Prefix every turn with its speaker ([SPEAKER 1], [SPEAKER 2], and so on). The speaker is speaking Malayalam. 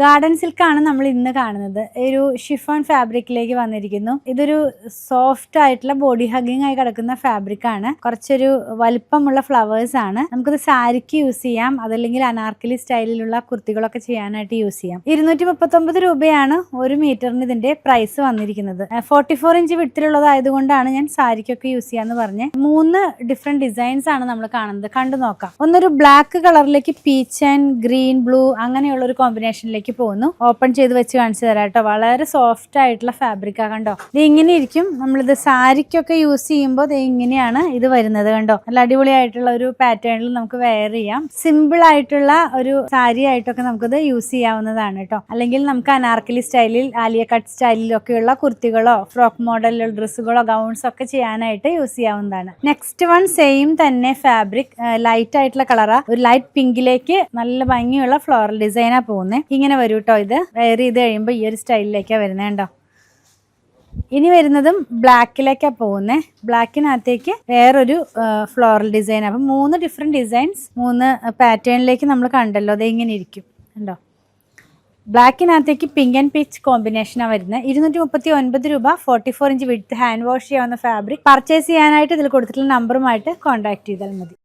[SPEAKER 1] ഗാർഡൻ സിൽക്കാണ് നമ്മൾ ഇന്ന് കാണുന്നത്. ഒരു ഷിഫോൺ ഫാബ്രിക്കിലേക്ക് വന്നിരിക്കുന്നു. ഇതൊരു സോഫ്റ്റ് ആയിട്ടുള്ള ബോഡി ഹഗ്ഗിങ് ആയി കിടക്കുന്ന ഫാബ്രിക് ആണ്. കുറച്ചൊരു വലിപ്പമുള്ള ഫ്ലവേഴ്സ് ആണ്. നമുക്കിത് സാരിക്ക് യൂസ് ചെയ്യാം, അതല്ലെങ്കിൽ അനാർക്കലി സ്റ്റൈലിലുള്ള കുർത്തികളൊക്കെ ചെയ്യാനായിട്ട് യൂസ് ചെയ്യാം. 239 രൂപയാണ് ഒരു മീറ്ററിന് ഇതിന്റെ പ്രൈസ് വന്നിരിക്കുന്നത്. 44 ഇഞ്ച് വിട്ടിലുള്ളതായതുകൊണ്ടാണ് ഞാൻ സാരിക്കൊക്കെ യൂസ് ചെയ്യാന്ന് പറഞ്ഞ്. 3 ഡിഫറെന്റ് ഡിസൈൻസ് ആണ് നമ്മൾ കാണുന്നത്. കണ്ടു നോക്കാം. ഒന്നൊരു ബ്ലാക്ക് കളറിലേക്ക് പീച്ച് ആൻഡ് ഗ്രീൻ ബ്ലൂ അങ്ങനെയുള്ള ഒരു കോമ്പിനേഷനിലേക്ക് പോകുന്നു. ഓപ്പൺ ചെയ്ത് വെച്ച് കാണിച്ചു തരാം കേട്ടോ. വളരെ സോഫ്റ്റ് ആയിട്ടുള്ള ഫാബ്രിക് ആ, കണ്ടോ. ഇത് ഇങ്ങനെ ഇരിക്കും. നമ്മളിത് സാരിക്കൊക്കെ യൂസ് ചെയ്യുമ്പോൾ ഇത് ഇങ്ങനെയാണ് ഇത് വരുന്നത്. കണ്ടോ, നല്ല അടിപൊളിയായിട്ടുള്ള ഒരു പാറ്റേണിൽ നമുക്ക് വെയർ ചെയ്യാം. സിമ്പിൾ ആയിട്ടുള്ള ഒരു സാരി ആയിട്ടൊക്കെ നമുക്കിത് യൂസ് ചെയ്യാവുന്നതാണ് കേട്ടോ. അല്ലെങ്കിൽ നമുക്ക് അനാർക്കലി സ്റ്റൈലിൽ, ആലിയ കട്ട് സ്റ്റൈലിലൊക്കെയുള്ള കുർത്തികളോ ഫ്രോക്ക് മോഡലിലുള്ള ഡ്രസ്സുകളോ ഗൗൺസ് ഒക്കെ ചെയ്യാനായിട്ട് യൂസ് ചെയ്യാവുന്നതാണ്. നെക്സ്റ്റ് വൺ സെയിം തന്നെ ഫാബ്രിക്, ലൈറ്റ് ആയിട്ടുള്ള കളറാ. ഒരു ലൈറ്റ് പിങ്കിലേക്ക് നല്ല ഭംഗിയുള്ള ഫ്ലോറൽ ഡിസൈനാ പോകുന്നത്. ഇങ്ങനെ വരും കേട്ടോ. ഇത് വെയർ ചെയ്ത് കഴിയുമ്പോൾ ഈ ഒരു സ്റ്റൈലിലേക്കാണ് വരുന്നത്. കണ്ടോ. ഇനി വരുന്നതും ബ്ലാക്കിലേക്കാണ് പോകുന്നത്. ബ്ലാക്കിനകത്തേക്ക് വേറൊരു ഫ്ലോറൽ ഡിസൈൻ. അപ്പം 3 ഡിഫറെന്റ് ഡിസൈൻസ് 3 പാറ്റേണിലേക്ക് നമ്മൾ കണ്ടല്ലോ. അത് ഇങ്ങനെ ഇരിക്കും. കണ്ടോ. ബ്ലാക്കിനകത്തേക്ക് പിങ്ക് ആൻഡ് പീച്ച് കോമ്പിനേഷനാണ് വരുന്നത്. 239 രൂപ. 44 ഇഞ്ച് വിഡ്ത്ത്, ഹാൻഡ് വാഷ് ചെയ്യാവുന്ന ഫാബ്രിക്. പർച്ചേസ് ചെയ്യാനായിട്ട് ഇതിൽ കൊടുത്തിട്ടുള്ള നമ്പറുമായിട്ട് കോൺടാക്ട് ചെയ്താൽ മതി.